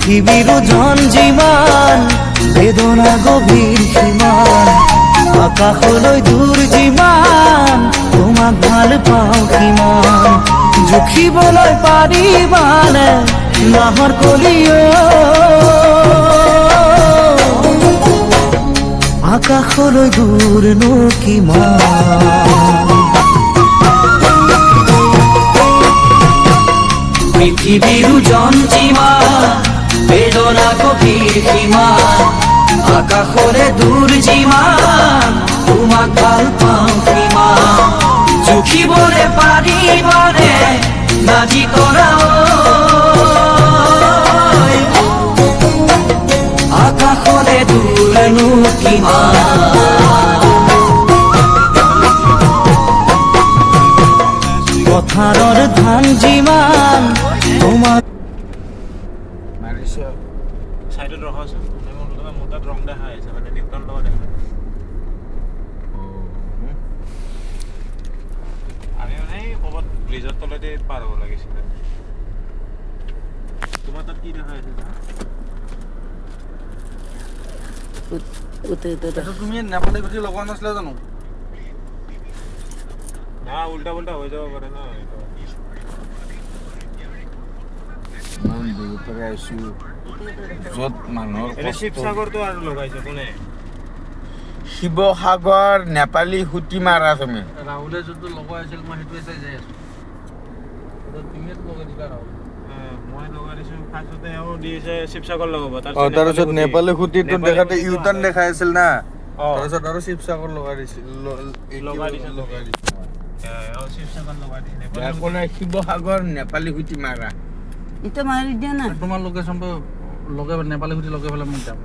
পৃথিবীৰ ওজন যিমান বেদনা গভীৰ সীমান আকাশলৈ দূৰ যিমান তোমাক ভাল পাওঁ কিমান জুখিবলৈ পাৰিবানে নাহৰ কলিও আকাশলৈ দূৰনো কিমান পৃথিবীৰ ওজন যিমান বেদনা গভীৰ সীমান আকাশলে দূৰ যিমান তোমাক ভাল পাওঁ কিমান জুখিবলৈ পাৰিবানে নাজি তৰা আকাশলে দূৰনো কিমান পথাৰৰ ধান যিমান তোমাক সাইডত ৰখাচোন মোৰ তাত ৰং দেখা আহিছে মানে নিউটন লগত দেখা আমি মানে ক'ৰবাত ব্ৰিজৰ তলেদি পাৰ হ'ব লাগিছিলে তোমাৰ তাত কি দেখা আছে তুমি নেপালী গুটি লগোৱা নাছিলে জানো না উল্টা পুল্টা হৈ যাব পাৰে ন য'ত মানুহৰ শিৱসাগৰটো আৰু লগাইছে কোনে শিৱসাগৰ নেপালী সুতি মাৰা তুমি ৰাহুলে যোনটো লগাই আছিল মই সেইটোৱে চাই যাই আছো তুমিয়ে লগাই দিবা ৰাহুল মই লগাই দিছোঁ ফাৰ্ষ্টতে এওঁ দিছে শিৱসাগৰ লগাব তাৰপিছত নেপালী সুতিটো দেখাতে ইউটাৰ্ণ দেখাই আছিল না তাৰপিছত আৰু শিৱসাগৰ লগাই দিছিল শিৱসাগৰ লগাই দিছে শিৱসাগৰ নেপালী সুতি মাৰা এটা মাৰি দিয়া না তোমাৰ লোকেশ্যনটো লগাই নেপালী সুধি লগাই পেলাই মোক যাম